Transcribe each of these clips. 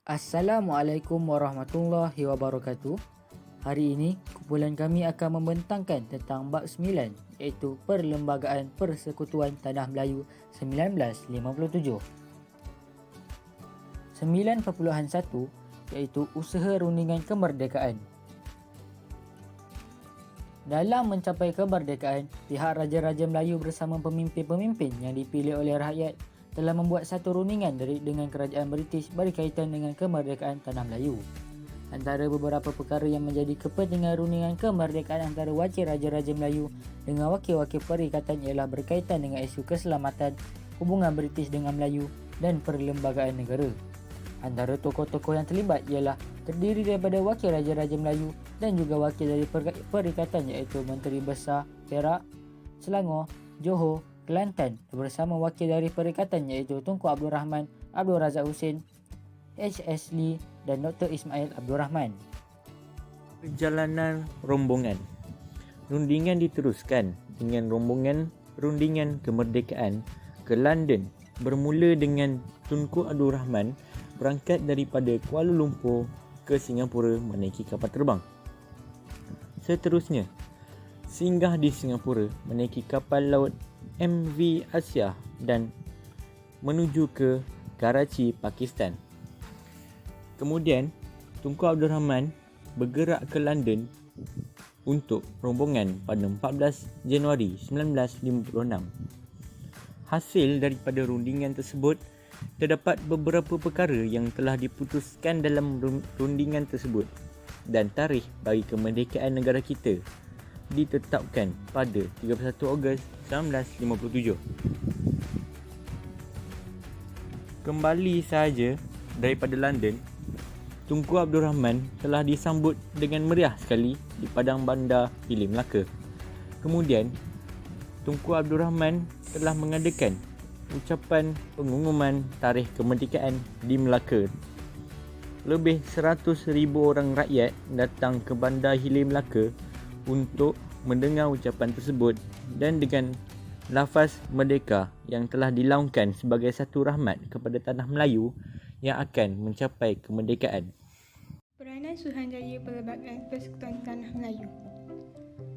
Assalamualaikum warahmatullahi wabarakatuh. Hari ini, kumpulan kami akan membentangkan tentang bab 9 iaitu Perlembagaan Persekutuan Tanah Melayu 1957. 9.1 iaitu Usaha Rundingan Kemerdekaan. Dalam mencapai kemerdekaan, pihak Raja-Raja Melayu bersama pemimpin-pemimpin yang dipilih oleh rakyat telah membuat satu rundingan dengan kerajaan British berkaitan dengan kemerdekaan Tanah Melayu. Antara beberapa perkara yang menjadi kepentingan rundingan kemerdekaan antara wakil Raja-Raja Melayu dengan wakil-wakil perikatan ialah berkaitan dengan isu keselamatan, hubungan British dengan Melayu dan perlembagaan negara. Antara tokoh-tokoh yang terlibat ialah terdiri daripada wakil Raja-Raja Melayu dan juga wakil dari perikatan iaitu Menteri Besar Perak, Selangor, Johor, Kelantan bersama wakil dari perikatan iaitu Tunku Abdul Rahman, Abdul Razak Husin, H.S. Lee dan Dr. Ismail Abdul Rahman. Perjalanan rombongan. Rundingan diteruskan dengan rombongan rundingan kemerdekaan ke London bermula dengan Tunku Abdul Rahman berangkat daripada Kuala Lumpur ke Singapura menaiki kapal terbang. Seterusnya, singgah di Singapura menaiki kapal laut MV Asia dan menuju ke Karachi, Pakistan. Kemudian, Tunku Abdul Rahman bergerak ke London untuk rombongan pada 14 Januari 1956. Hasil daripada rundingan tersebut, terdapat beberapa perkara yang telah diputuskan dalam rundingan tersebut dan tarikh bagi kemerdekaan negara kita ditetapkan pada 31 Ogos 1957. Kembali sahaja daripada London, Tunku Abdul Rahman telah disambut dengan meriah sekali di Padang Bandar Hilir Melaka. Kemudian, Tunku Abdul Rahman telah mengadakan ucapan pengumuman tarikh kemerdekaan di Melaka. Lebih 100,000 orang rakyat datang ke Bandar Hilir Melaka untuk mendengar ucapan tersebut dan dengan lafaz merdeka yang telah dilaungkan sebagai satu rahmat kepada tanah Melayu yang akan mencapai kemerdekaan. Peranan Suruhanjaya Perlembagaan Persekutuan Tanah Melayu.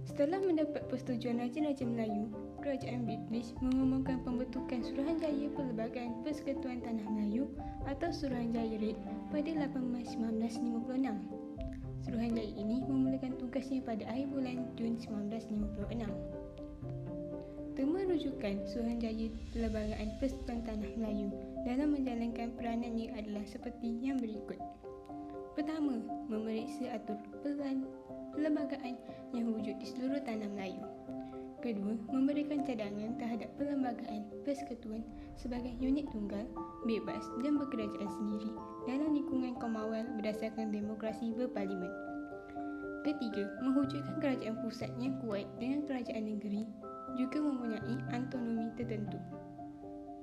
Setelah mendapat persetujuan Raja-Raja Melayu, Kerajaan British mengumumkan pembentukan Suruhanjaya Perlembagaan Persekutuan Tanah Melayu atau Suruhanjaya Red pada 8 Mac 1956. Suruhanjaya ini memulakan tugasnya pada akhir bulan Jun 1956. Tema rujukan Suruhanjaya Perlembagaan Persekutuan Tanah Melayu dalam menjalankan peranannya adalah seperti yang berikut. Pertama, memeriksa atur perlembagaan yang wujud di seluruh tanah Melayu. Kedua, memberikan cadangan terhadap perlembagaan persekutuan sebagai unit tunggal, bebas dan berkerajaan sendiri dalam lingkungan Commonwealth berdasarkan demokrasi berparlimen. Ketiga, mewujudkan kerajaan pusat yang kuat dengan kerajaan negeri juga mempunyai autonomi tertentu.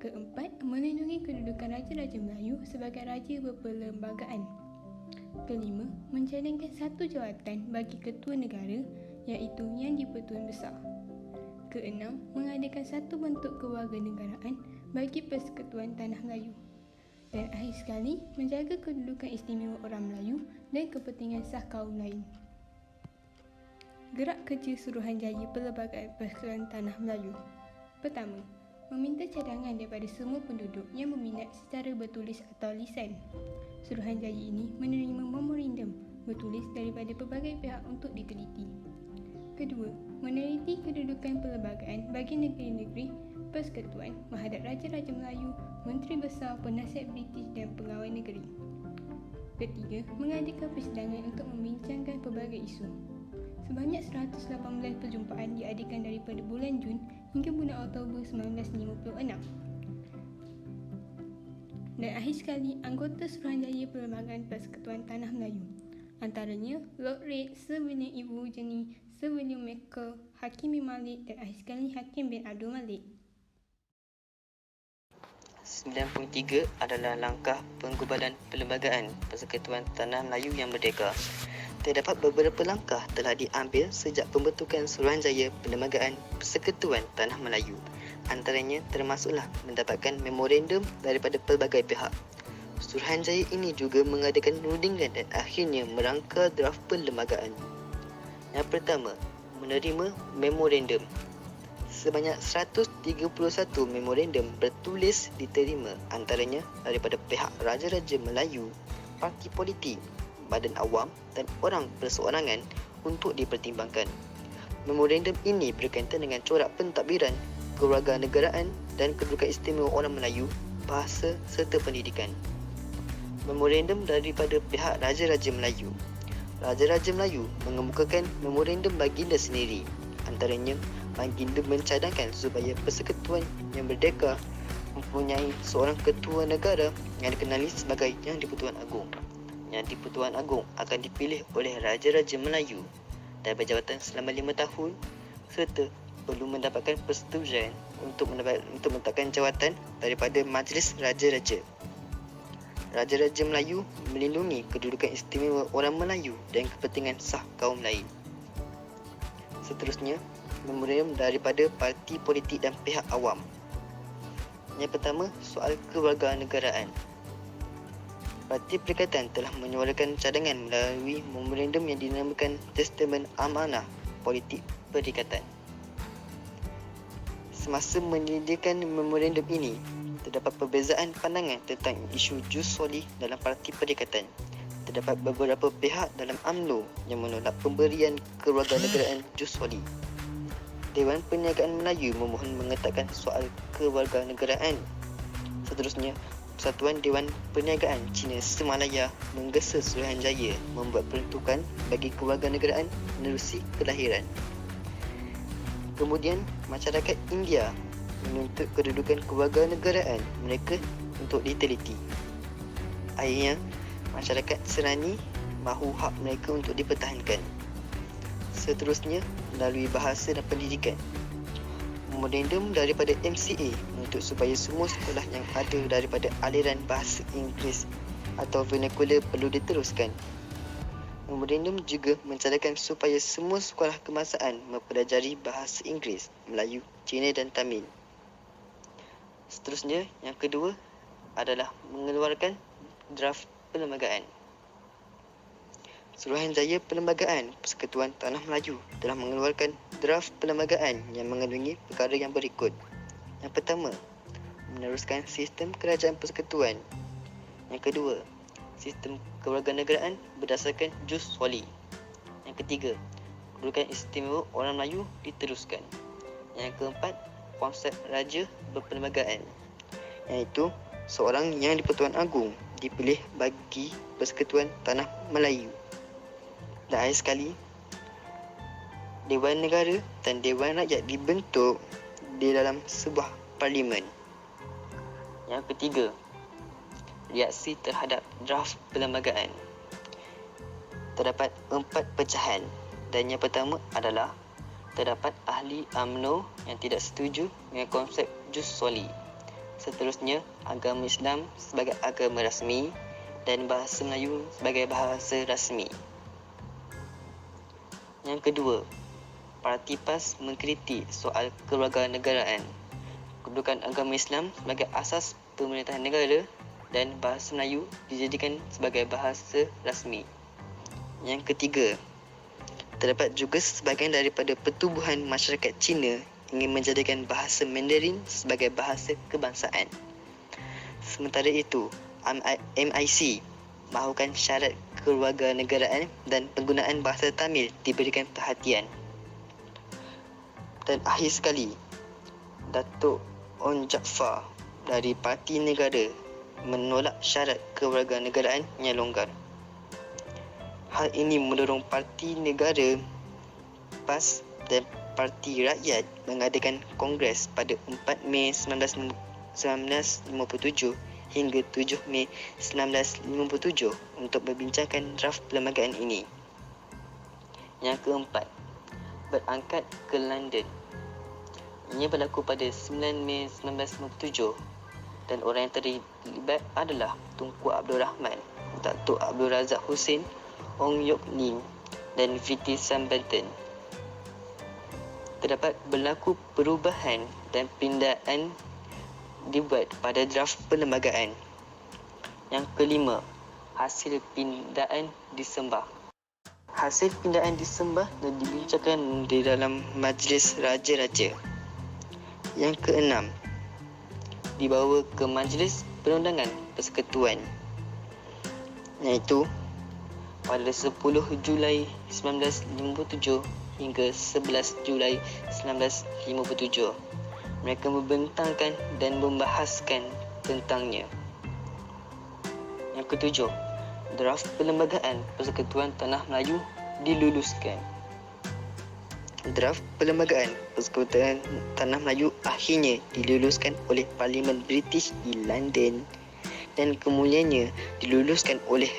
Keempat, melindungi kedudukan Raja-Raja Melayu sebagai raja berperlembagaan. Kelima, mencadangkan satu jawatan bagi ketua negara iaitu Yang di-Pertuan Besar. Keenam, mengadakan satu bentuk kewarganegaraan bagi Persekutuan Tanah Melayu. Dan akhir sekali, menjaga kedudukan istimewa orang Melayu dan kepentingan sah kaum lain. Gerak kerja Suruhanjaya Perlembagaan Persekutuan Tanah Melayu. Pertama, meminta cadangan daripada semua penduduk yang berminat secara bertulis atau lisan. Suruhanjaya ini menerima memorandum bertulis daripada pelbagai pihak untuk diteliti. Kedua, meneliti kedudukan perlembagaan bagi negeri-negeri persekutuan menghadap Raja-Raja Melayu, Menteri Besar, Penasihat British dan Pegawai Negeri. Ketiga, mengadakan persidangan untuk membincangkan pelbagai isu. Sebanyak 118 perjumpaan diadakan daripada bulan Jun hingga bulan Oktober 1956. Dan akhir sekali, anggota Suruhanjaya Perlembagaan Persekutuan Tanah Melayu. Antaranya Lord Reid, Sir William Ibu Jenny, Sir William Mackay, Hakim bin Malik dan akhir sekali Hakim bin Abdul Malik. 93 adalah langkah penggubalan Perlembagaan Persekutuan Tanah Melayu yang merdeka. Terdapat beberapa langkah telah diambil sejak pembentukan Suruhanjaya Perlembagaan Persekutuan Tanah Melayu. Antaranya termasuklah mendapatkan memorandum daripada pelbagai pihak, Suruhanjaya ini juga mengadakan rundingan dan akhirnya merangka draft perlembagaan. Yang pertama, menerima memorandum. Sebanyak 131 memorandum bertulis diterima, antaranya daripada pihak Raja-Raja Melayu, parti politik, badan awam dan orang perseorangan untuk dipertimbangkan. Memorandum ini berkaitan dengan corak pentadbiran, kewarganegaraan dan kedudukan istimewa orang Melayu, bahasa serta pendidikan. Memorandum daripada pihak Raja-Raja Melayu. Raja-Raja Melayu mengemukakan memorandum baginda sendiri, antaranya baginda mencadangkan supaya persekutuan yang merdeka mempunyai seorang ketua negara yang dikenali sebagai Yang di-Pertuan Agong. Yang di-Pertuan Agong akan dipilih oleh Raja-Raja Melayu dan berjawatan selama 5 tahun serta perlu mendapatkan persetujuan untuk meletakkan jawatan daripada Majlis Raja-Raja. Raja-Raja Melayu melindungi kedudukan istimewa orang Melayu dan kepentingan sah kaum lain. Seterusnya, memorandum daripada parti politik dan pihak awam. Yang pertama, soal kewarganegaraan. Parti Perikatan telah menyuarakan cadangan melalui memorandum yang dinamakan Testament Amanah Politik Perikatan. Semasa menyediakan memorandum ini, terdapat perbezaan pandangan tentang isu jus soli dalam Parti Perikatan. Terdapat beberapa pihak dalam UMNO yang menolak pemberian kewarganegaraan jus soli. Dewan Perniagaan Melayu memohon mengetatkan soal kewarganegaraan. Seterusnya, Persatuan Dewan Perniagaan Cina Semalaya menggesa Suruhanjaya membuat peruntukan bagi kewarganegaraan menerusi kelahiran. Kemudian, masyarakat India menuntut kedudukan kewarganegaraan mereka untuk diteliti. Akhirnya, masyarakat Serani mahu hak mereka untuk dipertahankan. Seterusnya, melalui bahasa dan pendidikan. Memorandum daripada MCA menuntut supaya semua sekolah yang ada daripada aliran bahasa Inggeris atau vernacular perlu diteruskan. Memorandum juga mencadangkan supaya semua sekolah kebangsaan mempelajari bahasa Inggeris, Melayu, Cina dan Tamil. Seterusnya, yang kedua adalah mengeluarkan draft perlembagaan. Suruhanjaya Perlembagaan Persekutuan Tanah Melayu telah mengeluarkan draft perlembagaan yang mengandungi perkara yang berikut. Yang pertama, meneruskan sistem kerajaan persekutuan. Yang kedua, sistem kewarganegaraan berdasarkan jus soli. Yang ketiga, kedudukan istimewa orang Melayu diteruskan. Yang keempat, konsep raja berperlembagaan, iaitu seorang Yang di-Pertuan Agong dipilih bagi Persekutuan Tanah Melayu. Dan akhir sekali, Dewan Negara dan Dewan Rakyat dibentuk di dalam sebuah parlimen. Yang ketiga, reaksi terhadap draft perlembagaan. Terdapat 4 pecahan dan yang pertama adalah terdapat ahli UMNO yang tidak setuju dengan konsep jus soli. Seterusnya, agama Islam sebagai agama rasmi dan bahasa Melayu sebagai bahasa rasmi. Yang kedua, Parti PAS mengkritik soal kewarganegaraan, kedudukan agama Islam sebagai asas pemerintahan negara dan bahasa Melayu dijadikan sebagai bahasa rasmi. Yang ketiga, terdapat juga sebahagian daripada pertubuhan masyarakat Cina ingin menjadikan bahasa Mandarin sebagai bahasa kebangsaan. Sementara itu, MIC mahukan syarat kewarganegaraan dan penggunaan bahasa Tamil diberikan perhatian. Dan akhir sekali, Datuk On Jaafar dari Parti Negara menolak syarat kewarganegaraan yang longgar. Hal ini mendorong Parti Negara, PAS dan Parti Rakyat mengadakan Kongres pada 4 Mei 1957 hingga 7 Mei 1957 untuk membincangkan draft perlembagaan ini. Yang keempat, berangkat ke London. Ia berlaku pada 9 Mei 1957 dan orang yang terlibat adalah Tunku Abdul Rahman, Datuk Abdul Razak Hussein, Ong Yok Lim dan V.T. Sambanten. Terdapat berlaku perubahan dan pindaan dibuat pada draft perlembagaan. Yang kelima, hasil pindaan disembah. Hasil pindaan disembah dan dibincangkan di dalam majlis raja-raja. Yang keenam, dibawa ke majlis perundangan persekutuan, iaitu pada 10 Julai 1957 hingga 11 Julai 1957. Mereka membentangkan dan membahaskan tentangnya. Yang ketujuh, draft Perlembagaan Persekutuan Tanah Melayu diluluskan. Draft Perlembagaan Persekutuan Tanah Melayu akhirnya diluluskan oleh Parlimen British di London dan kemudiannya diluluskan oleh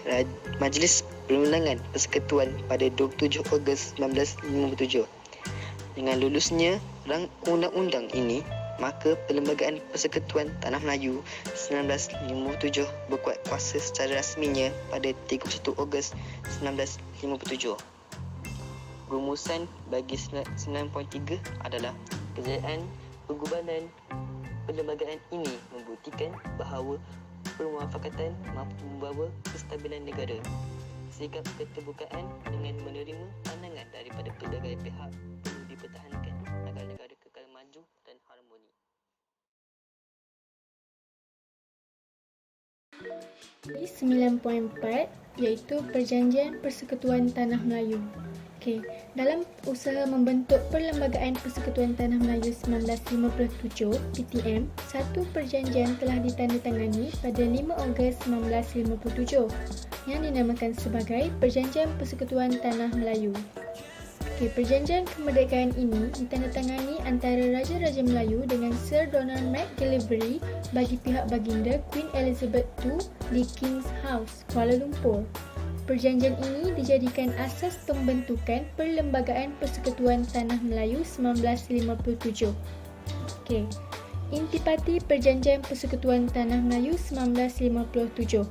Majlis Perundangan Persekutuan pada 27 Ogos 1957. Dengan lulusnya undang-undang ini, maka Perlembagaan Persekutuan Tanah Melayu 1957 berkuat kuasa secara rasminya pada 31 Ogos 1957. Rumusan bagi 9.3 adalah kejayaan pergubanan perlembagaan ini membuktikan bahawa permuafakatan mampu membawa kestabilan negara. Sikap keterbukaan dengan menerima pandangan daripada pelbagai pihak perlu dipertahankan agar negara kekal maju dan harmoni. Di 9.4 iaitu Perjanjian Persekutuan Tanah Melayu. Dalam usaha membentuk Perlembagaan Persekutuan Tanah Melayu 1957 (PTM), satu perjanjian telah ditandatangani pada 5 Ogos 1957 yang dinamakan sebagai Perjanjian Persekutuan Tanah Melayu. Perjanjian kemerdekaan ini ditandatangani antara Raja-Raja Melayu dengan Sir Donald McGillivray bagi pihak baginda Queen Elizabeth II di King's House, Kuala Lumpur. Perjanjian ini dijadikan asas pembentukan Perlembagaan Persekutuan Tanah Melayu 1957. Intipati Perjanjian Persekutuan Tanah Melayu 1957.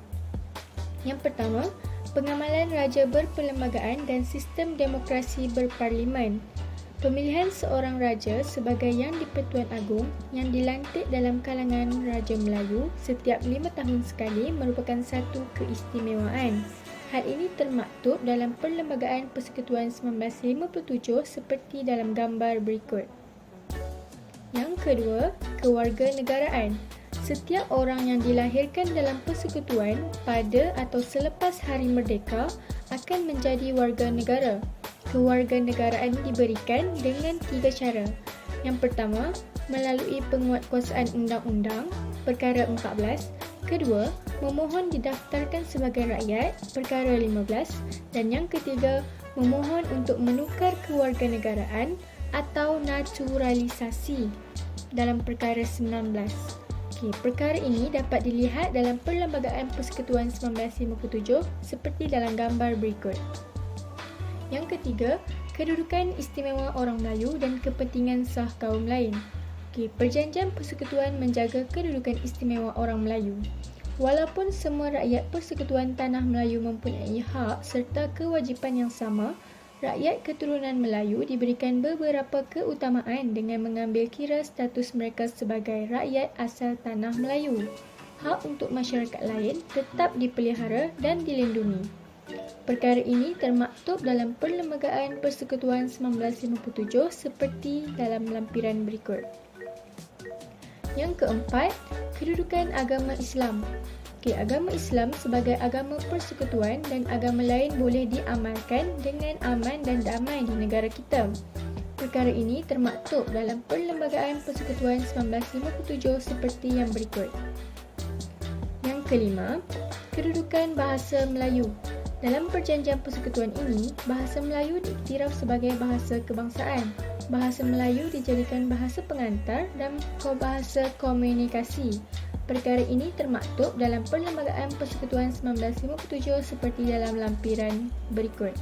Yang pertama, pengamalan raja berperlembagaan dan sistem demokrasi berparlimen. Pemilihan seorang raja sebagai Yang di-Pertuan Agong yang dilantik dalam kalangan Raja Melayu setiap 5 tahun sekali merupakan satu keistimewaan. Hal ini termaktub dalam Perlembagaan Persekutuan 1957 seperti dalam gambar berikut. Yang kedua, kewarganegaraan. Setiap orang yang dilahirkan dalam persekutuan pada atau selepas Hari Merdeka akan menjadi warga negara. Kewarganegaraan diberikan dengan 3 cara. Yang pertama, melalui penguatkuasaan undang-undang, perkara 14. Kedua, memohon didaftarkan sebagai rakyat, perkara 15. Dan yang ketiga, memohon untuk menukar kewarganegaraan atau naturalisasi dalam perkara 19. Perkara ini dapat dilihat dalam Perlembagaan Persekutuan 1957 seperti dalam gambar berikut. Yang ketiga, kedudukan istimewa orang Melayu dan kepentingan sah kaum lain. Perjanjian Persekutuan menjaga kedudukan istimewa orang Melayu. Walaupun semua rakyat Persekutuan Tanah Melayu mempunyai hak serta kewajipan yang sama, rakyat keturunan Melayu diberikan beberapa keutamaan dengan mengambil kira status mereka sebagai rakyat asal Tanah Melayu. Hak untuk masyarakat lain tetap dipelihara dan dilindungi. Perkara ini termaktub dalam Perlembagaan Persekutuan 1957 seperti dalam lampiran berikut. Yang keempat, kedudukan agama Islam. Agama Islam sebagai agama persekutuan dan agama lain boleh diamalkan dengan aman dan damai di negara kita. Perkara ini termaktub dalam Perlembagaan Persekutuan 1957 seperti yang berikut. Yang kelima, kedudukan bahasa Melayu. Dalam Perjanjian Persekutuan ini, bahasa Melayu diiktiraf sebagai bahasa kebangsaan. Bahasa Melayu dijadikan bahasa pengantar dan bahasa komunikasi. Perkara ini termaktub dalam Perlembagaan Persekutuan 1957 seperti dalam lampiran berikut.